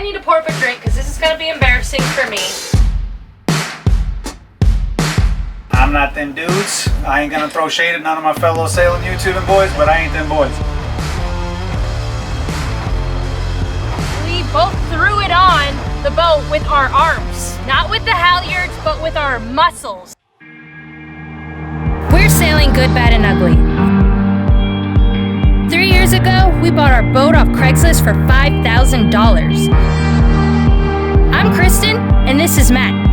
need to pour up a drink because this is going to be embarrassing for me. I'm not them dudes. I ain't gonna throw shade at none of my fellow sailing YouTubing boys, but I ain't them boys. We both threw it on the boat with our arms. Not with the halyards, but with our muscles. We're sailing good, bad, and ugly. 3 years ago, we bought our boat off Craigslist for $5,000. I'm Kristen, and this is Matt.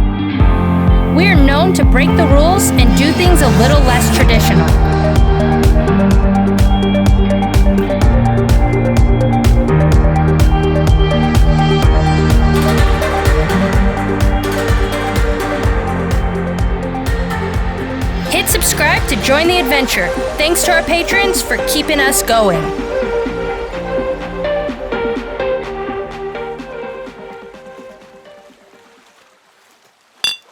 We are known to break the rules and do things a little less traditional. Hit subscribe to join the adventure. Thanks to our patrons for keeping us going.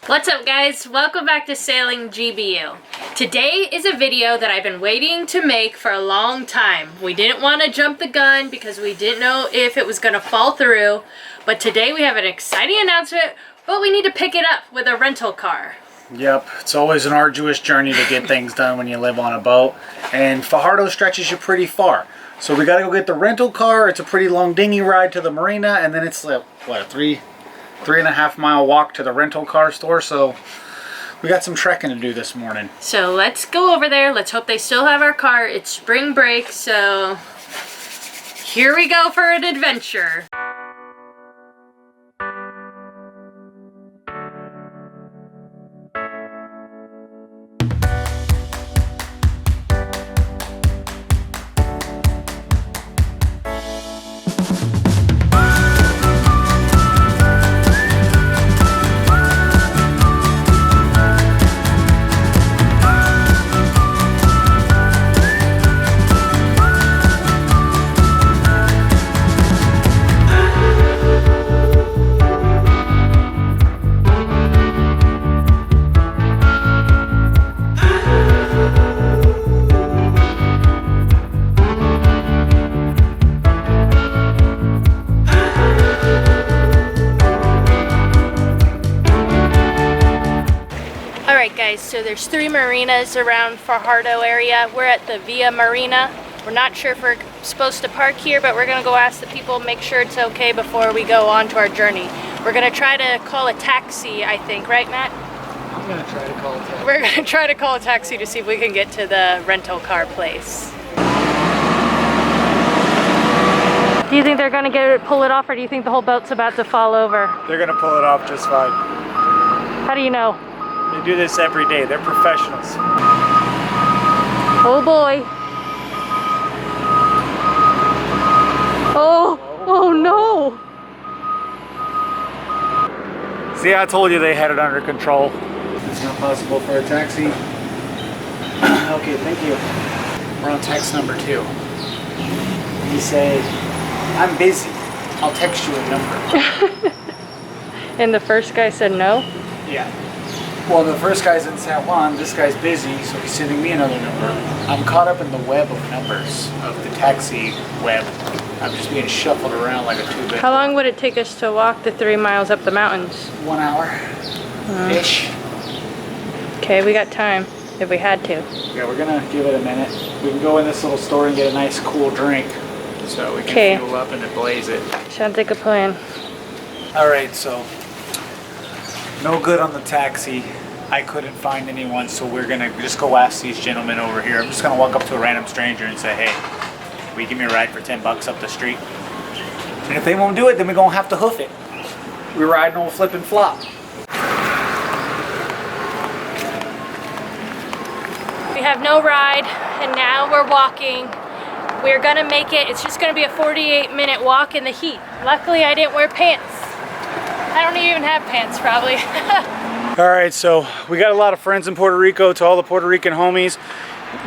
What's up guys? Welcome back to Sailing GBU. Today is a video that I've been waiting to make for a long time. We didn't want to jump the gun because we didn't know if it was going to fall through. But today we have an exciting announcement, but we need to pick it up with a rental car. Yep, it's always an arduous journey to get things done when you live on a boat. And Fajardo stretches you pretty far. So we got to go get the rental car. It's a pretty long dinghy ride to the marina, and then it's like, what, a 3.5 mile walk to the rental car store. So we got some trekking to do this morning. So let's go over there. Let's hope they still have our car. It's spring break, so here we go for an adventure. So there's 3 marinas around Fajardo area. We're at the Via Marina. We're not sure if we're supposed to park here, but we're gonna go ask the people, make sure it's okay before we go on to our journey. We're gonna try to call a taxi, I think, right Matt? I'm gonna try to call a taxi. We're gonna try to call a taxi to see if we can get to the rental car place. Do you think they're gonna pull it off, or do you think the whole boat's about to fall over? They're gonna pull it off just fine. How do you know? They do this every day. They're professionals. Oh boy. Oh no. See, I told you they had it under control. It's not possible for a taxi. Okay, thank you. We're on text number 2. He said, I'm busy. I'll text you a number. And the first guy said no? Yeah. Well, the first guy's in San Juan, this guy's busy, so he's sending me another number. I'm caught up in the web of numbers, of the taxi web. I'm just being shuffled around like a 2-bit. How long would it take us to walk the 3 miles up the mountains? 1 hour-ish. Okay, we got time, if we had to. Yeah, we're gonna give it a minute. We can go in this little store and get a nice cool drink, so we can fuel up and then blaze it. Sounds like a plan. Alright, so no good on the taxi. I couldn't find anyone, so we're gonna just go ask these gentlemen over here. I'm just gonna walk up to a random stranger and say, hey, will you give me a ride for 10 bucks up the street? And if they won't do it, then we're gonna have to hoof it. We're riding old flip and flop. We have no ride, and now we're walking. We're gonna make it. It's just gonna be a 48-minute walk in the heat. Luckily, I didn't wear pants. I don't even have pants, probably. All right, so we got a lot of friends in Puerto Rico. To all the Puerto Rican homies,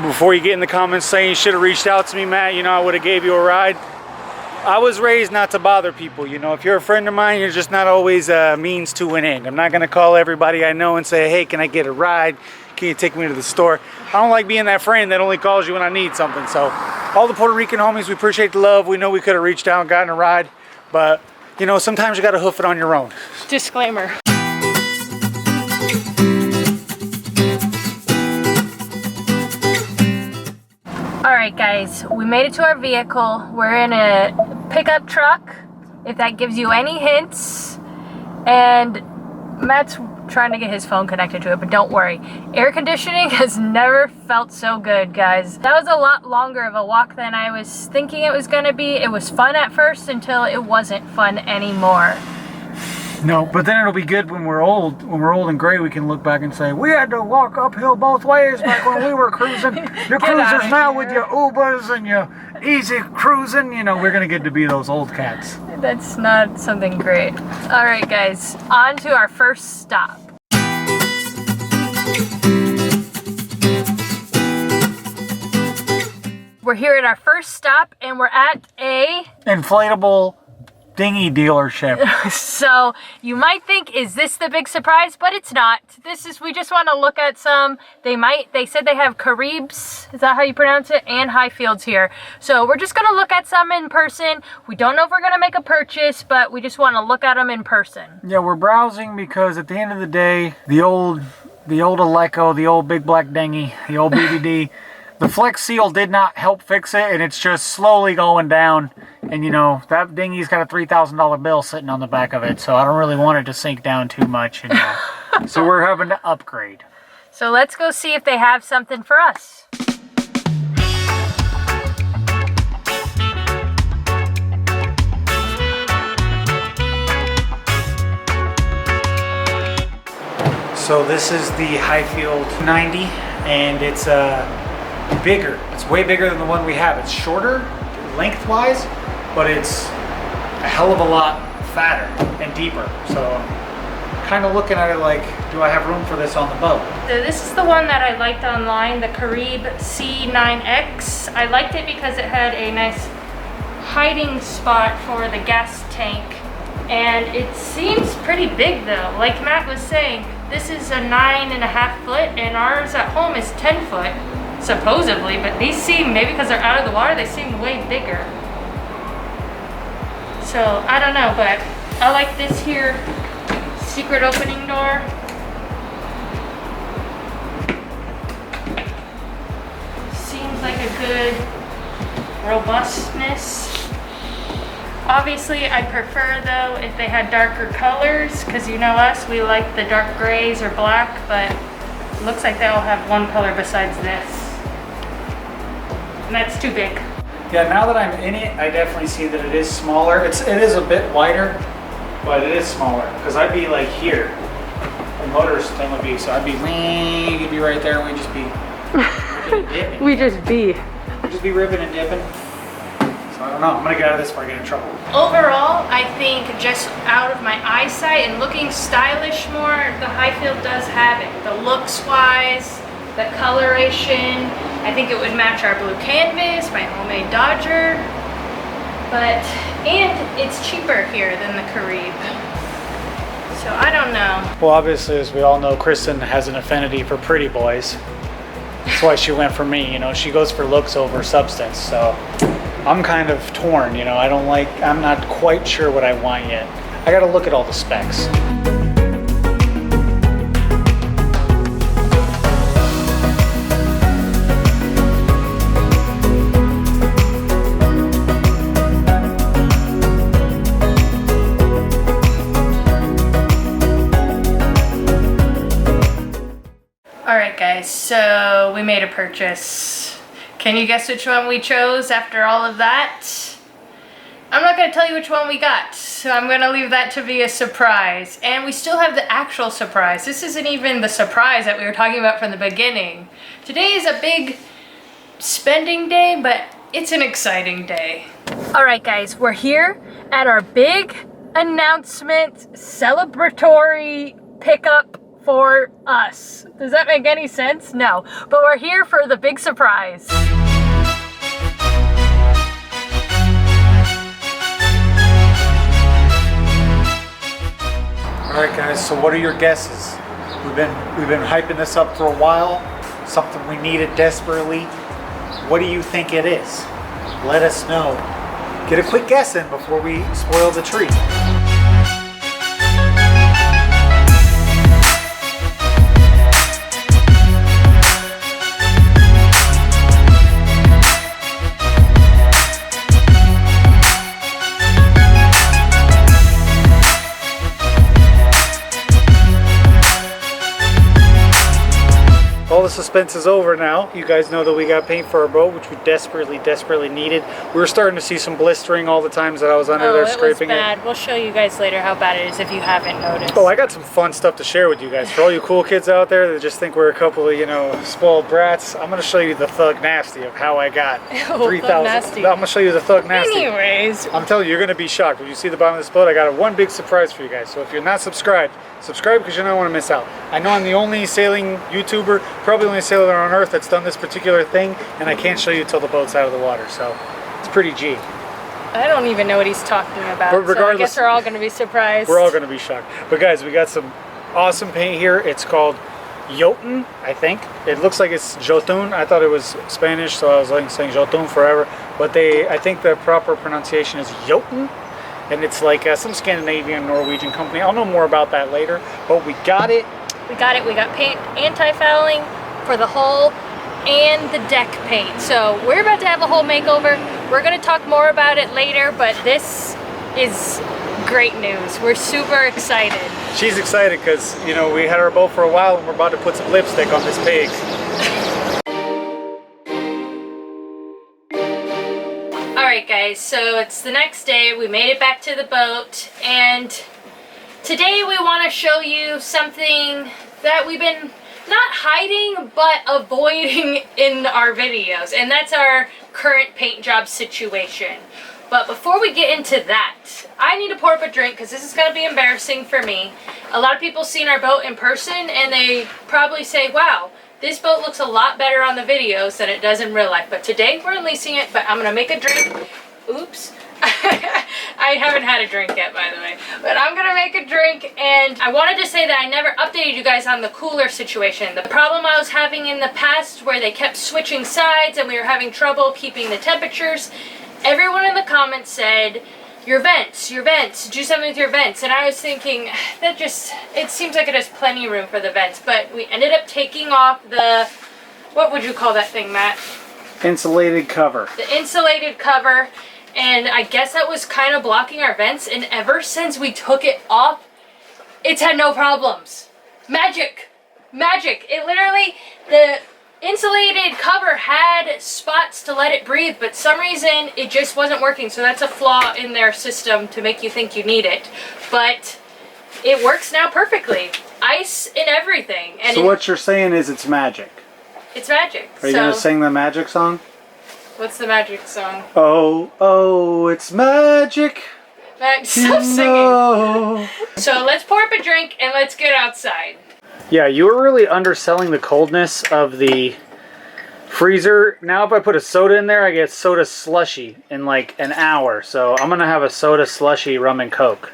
before you get in the comments saying you should have reached out to me, Matt, you know, I would have gave you a ride. I was raised not to bother people. You know, if you're a friend of mine, you're just not always a means to an end. I'm not gonna call everybody I know and say, hey, can I get a ride? Can you take me to the store? I don't like being that friend that only calls you when I need something. So all the Puerto Rican homies, we appreciate the love. We know we could have reached out and gotten a ride, but you know, sometimes you gotta hoof it on your own. Disclaimer. Alright guys, we made it to our vehicle. We're in a pickup truck, if that gives you any hints. And Matt's trying to get his phone connected to it, but don't worry. Air conditioning has never felt so good, guys. That was a lot longer of a walk than I was thinking it was gonna be. It was fun at first until it wasn't fun anymore. No, but then it'll be good when we're old. When we're old and gray, we can look back and say, we had to walk uphill both ways back when we were cruising. Your cruisers now with your Ubers and your easy cruising. You know, we're going to get to be those old cats. That's not something great. All right, guys, on to our first stop. We're here at our first stop, and we're at a inflatable dinghy dealership. So you might think, is this the big surprise? But it's not. This is, we just want to look at some. They said they have Caribs, is that how you pronounce it? And Highfields here. So we're just going to look at some in person. We don't know if we're going to make a purchase, but we just want to look at them in person. Yeah, we're browsing because at the end of the day, the old Aleco, the old big black dinghy, the old BBD, the Flex Seal did not help fix it, and it's just slowly going down. And you know, that dinghy's got a $3,000 bill sitting on the back of it, so I don't really want it to sink down too much. You know? So we're having to upgrade. So let's go see if they have something for us. So this is the Highfield 90, and it's bigger. It's way bigger than the one we have. It's shorter lengthwise, but it's a hell of a lot fatter and deeper. So kind of looking at it like, do I have room for this on the boat? So this is the one that I liked online, the Carib C9X. I liked it because it had a nice hiding spot for the gas tank, and it seems pretty big though. Like Matt was saying, this is a 9.5 foot, and ours at home is 10 foot, supposedly, but these seem, maybe because they're out of the water, they seem way bigger. So I don't know, but I like this here secret opening door. Seems like a good robustness. Obviously, I prefer though if they had darker colors, because you know us, we like the dark grays or black, but it looks like they all have one color besides this. And that's too big. Yeah, now that I'm in it, I definitely see that it is smaller. It is a bit wider, but it is smaller. Because I'd be like here. The motor's thing would be, so I'd be, you'd be right there, and we'd just be ripping and dipping. We just be. We'd just be ripping and dipping. So I don't know, I'm gonna get out of this before I get in trouble. Overall, I think just out of my eyesight and looking stylish more, the Highfield does have it. The looks wise, the coloration, I think it would match our blue canvas, my homemade Dodger, and it's cheaper here than the Carib. So I don't know. Well, obviously, as we all know, Kristen has an affinity for pretty boys. That's why she went for me, you know, she goes for looks over substance, so I'm kind of torn, you know, I'm not quite sure what I want yet. I gotta look at all the specs. Alright guys, so we made a purchase. Can you guess which one we chose after all of that? I'm not going to tell you which one we got, so I'm going to leave that to be a surprise. And we still have the actual surprise. This isn't even the surprise that we were talking about from the beginning. Today is a big spending day, but it's an exciting day. Alright guys, we're here at our big announcement, celebratory pickup for us. Does that make any sense? No. But we're here for the big surprise. Alright guys, so what are your guesses? We've been hyping this up for a while. Something we needed desperately. What do you think it is? Let us know. Get a quick guess in before we spoil the treat. suspense is over now. You guys know that we got paint for our boat, which we desperately needed. We were starting to see some blistering all the times that I was under there scraping it. Oh, it was bad. We'll show you guys later how bad it is if you haven't noticed. Oh, I got some fun stuff to share with you guys. For all you cool kids out there that just think we're a couple of, you know, spoiled brats, I'm going to show you the thug nasty of how I got 3,000. I'm going to show you the thug nasty. Anyways. I'm telling you, you're going to be shocked. When you see the bottom of this boat, I got one big surprise for you guys. So if you're not subscribed, subscribe because you don't want to miss out. I know I'm the only sailing YouTuber, probably the only sailor on earth that's done this particular thing, and I can't show you till the boat's out of the water, so it's pretty G. I don't even know what he's talking about, but regardless, so I guess we're all going to be surprised. We're all going to be shocked. But guys, we got some awesome paint here. It's called Jotun, I think. It looks like it's Jotun. I thought it was Spanish, so I was like saying Jotun forever. But I think the proper pronunciation is Jotun. And it's like some Scandinavian, Norwegian company. I'll know more about that later. But we got it. We got paint, anti-fouling for the hull and the deck paint. So we're about to have a whole makeover. We're going to talk more about it later, but this is great news. We're super excited. She's excited because, you know, we had our boat for a while and we're about to put some lipstick on this pig. Alright guys, so it's the next day. We made it back to the boat, and today we want to show you something that we've been not hiding but avoiding in our videos, and that's our current paint job situation. But before we get into that, I need to pour up a drink because this is going to be embarrassing for me. A lot of people seen our boat in person and they probably say, wow, this boat looks a lot better on the videos than it does in real life. But today we're leasing it, but I'm going to make a drink. Oops. I haven't had a drink yet, by the way. But I'm going to make a drink, and I wanted to say that I never updated you guys on the cooler situation. The problem I was having in the past where they kept switching sides and we were having trouble keeping the temperatures. Everyone in the comments said, your vents, do something with your vents. And I was thinking, that just, it seems like it has plenty of room for the vents. But we ended up taking off the, what would you call that thing, Matt? Insulated cover. The insulated cover. And I guess that was kind of blocking our vents. And ever since we took it off, it's had no problems. Magic. Magic. It literally, the insulated cover had spots to let it breathe, but some reason it just wasn't working. So that's a flaw in their system to make you think you need it. But it works now perfectly. Ice and everything. And so what you're saying is it's magic. It's magic. Are you going to sing the magic song? What's the magic song? Oh, oh, it's magic. Stop singing. So let's pour up a drink and let's get outside. Yeah, you were really underselling the coldness of the freezer. Now if I put a soda in there, I get soda slushy in like an hour. So I'm going to have a soda slushy rum and coke.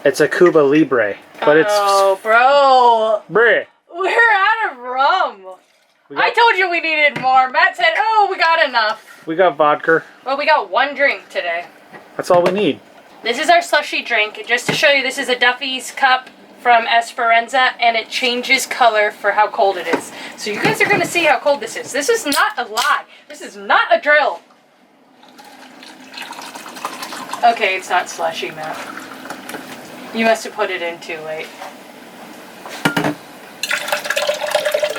It's a Cuba Libre. But it's... Oh, bro. Bruh. We're out of rum. I told you we needed more. Matt said, oh, we got enough. We got vodka. Well, we got one drink today. That's all we need. This is our slushy drink. Just to show you, this is a Duffy's cup from Esperanza, and it changes color for how cold it is. So you guys are going to see how cold this is. This is not a lie. This is not a drill. Okay, it's not slushy, Matt. You must have put it in too late.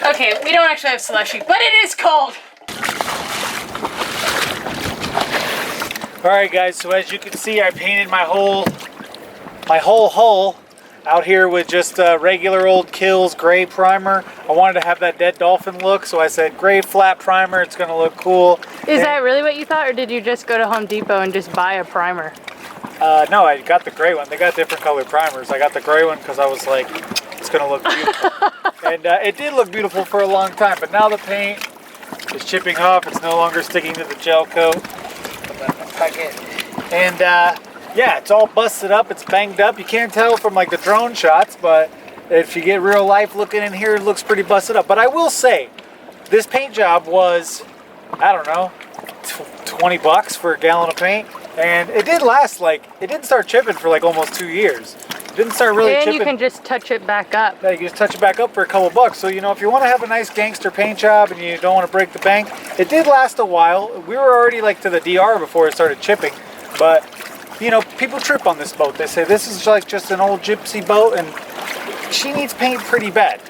Okay, we don't actually have slushy, but it is cold. Alright guys, so as you can see, I painted my whole hull out here with just regular old Kills gray primer. I wanted to have that dead dolphin look, so I said gray flat primer, it's going to look cool. Is that really what you thought, or did you just go to Home Depot and just buy a primer? No, I got the gray one. They got different colored primers. I got the gray one because I was like, it's going to look beautiful. And it did look beautiful for a long time, but now the paint is chipping off. It's no longer sticking to the gel coat. And yeah, it's all busted up. It's banged up. You can't tell from like the drone shots, but if you get real life looking in here, it looks pretty busted up. But I will say, this paint job was, I don't know, 20 bucks for a gallon of paint. And it did last, like, it didn't start chipping for like almost 2 years. It didn't start really chipping. And you can just touch it back up. Yeah, you can just touch it back up for a couple bucks. So, you know, if you want to have a nice gangster paint job and you don't want to break the bank, it did last a while. We were already like to the DR before it started chipping. But, you know, people trip on this boat. They say this is like just an old gypsy boat and she needs paint pretty bad.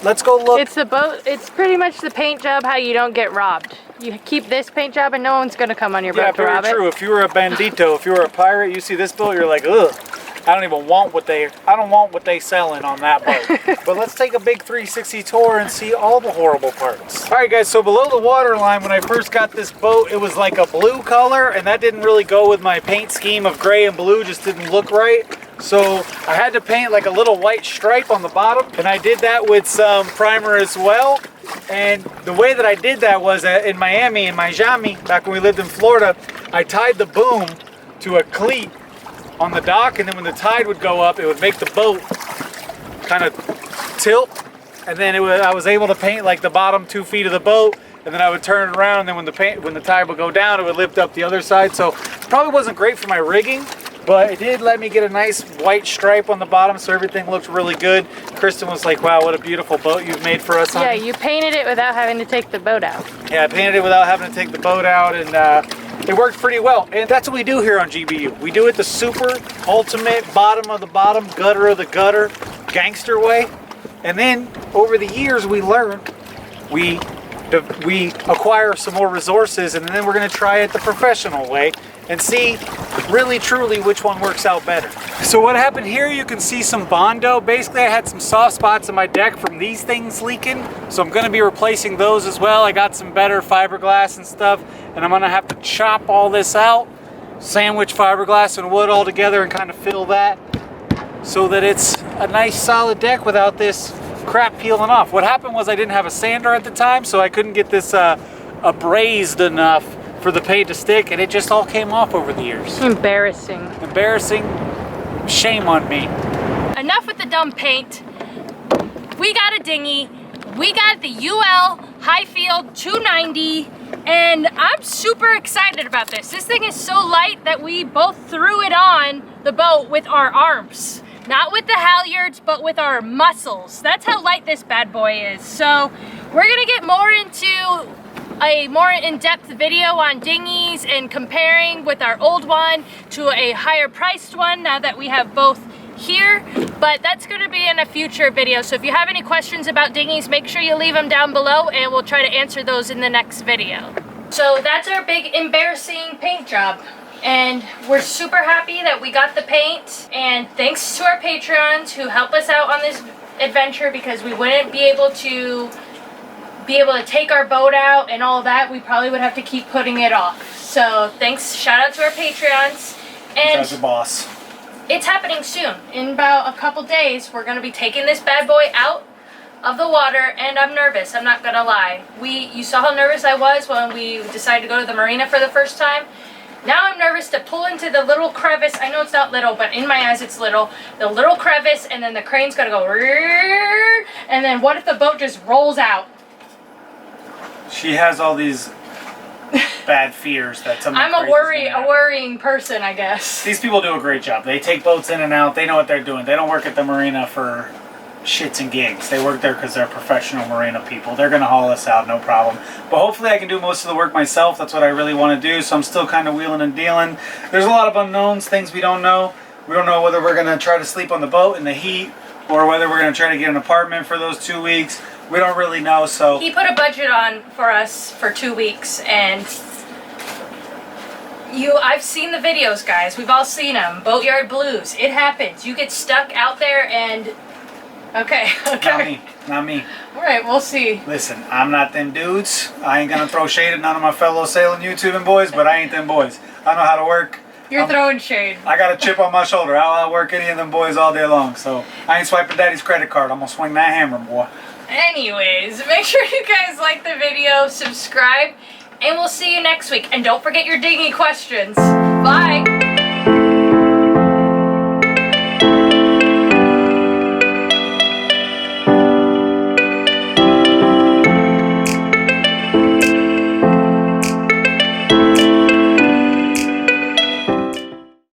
Let's go look. It's the boat. It's pretty much the paint job how you don't get robbed. You keep this paint job and no one's gonna come on your boat to rob it. Yeah, very true. If you were a bandito, if you were a pirate, you see this boat, you're like, ugh. I don't want what they selling on that boat. But let's take a big 360 tour and see all the horrible parts. All right, guys. So below the water line, when I first got this boat, it was like a blue color, and that didn't really go with my paint scheme of gray and blue. Just didn't look right. So I had to paint like a little white stripe on the bottom, and I did that with some primer as well. And the way that I did that was in Miami, in Miami, back when we lived in Florida, I tied the boom to a cleat on the dock, and then when the tide would go up, it would make the boat kind of tilt, and then I was able to paint like the bottom 2 feet of the boat, and then I would turn it around, and then when the tide would go down, it would lift up the other side. So probably wasn't great for my rigging, but it did let me get a nice white stripe on the bottom, so everything looked really good. Kristen was like, wow, what a beautiful boat you've made for us, honey. Yeah, you painted it without having to take the boat out. Yeah, I painted it without having to take the boat out, and it worked pretty well. And that's what we do here on GBU. We do it the super ultimate bottom of the bottom, gutter of the gutter, gangster way. And then over the years we learn, we acquire some more resources, and then we're gonna try it the professional way and see really truly which one works out better. So what happened here, you can see some Bondo. Basically I had some soft spots in my deck from these things leaking, so I'm gonna be replacing those as well. I got some better fiberglass and stuff, and I'm gonna have to chop all this out, sandwich fiberglass and wood all together and kind of fill that so that it's a nice solid deck without this crap peeling off. What happened was I didn't have a sander at the time, so I couldn't get this abrased enough for the paint to stick, and it just all came off over the years. Embarrassing. Embarrassing. Shame on me. Enough with the dumb paint. We got a dinghy. We got the UL Highfield 290, and I'm super excited about this. This thing is so light that we both threw it on the boat with our arms. Not with the halyards, but with our muscles. That's how light this bad boy is. So we're gonna get more into a more in-depth video on dinghies and comparing with our old one to a higher priced one now that we have both here, but that's going to be in a future video. So if you have any questions about dinghies, make sure you leave them down below and we'll try to answer those in the next video. So that's our big embarrassing paint job, and we're super happy that we got the paint, and thanks to our Patreons who help us out on this adventure, because we wouldn't be able to take our boat out and all that. We probably would have to keep putting it off. So thanks, shout out to our Patreons. And as a boss, it's happening soon. In about a couple days, we're gonna be taking this bad boy out of the water, and I'm nervous, I'm not gonna lie. You saw how nervous I was when we decided to go to the marina for the first time. Now I'm nervous to pull into the little crevice. I know it's not little, but in my eyes it's little. The little crevice, and then the crane's gonna go, and then what if the boat just rolls out? she has all these bad fears that something I'm a worrying person, I guess. These people do a great job. They take boats in and out. They know what they're doing. They don't work at the marina for shits and gigs. They work there because they're professional marina people. They're going to haul us out, no problem. But hopefully I can do most of the work myself. That's what I really want to do. So I'm still kind of wheeling and dealing. There's a lot of unknowns, things we don't know. We don't know whether we're going to try to sleep on the boat in the heat or whether we're going to try to get an apartment for those 2 weeks. We don't really know, so... He put a budget on for us for 2 weeks, and I've seen the videos, guys. We've all seen them. Boatyard blues. It happens. You get stuck out there and... Okay. Not me. Alright, we'll see. Listen, I'm not them dudes. I ain't gonna throw shade at none of my fellow sailing YouTubing boys, but I ain't them boys. I know how to work. You're throwing shade. I got a chip on my shoulder. I'll outwork any of them boys all day long, so I ain't swiping daddy's credit card. I'm gonna swing that hammer, boy. Anyways, make sure you guys like the video, subscribe, and we'll see you next week. And don't forget your dinghy questions. Bye!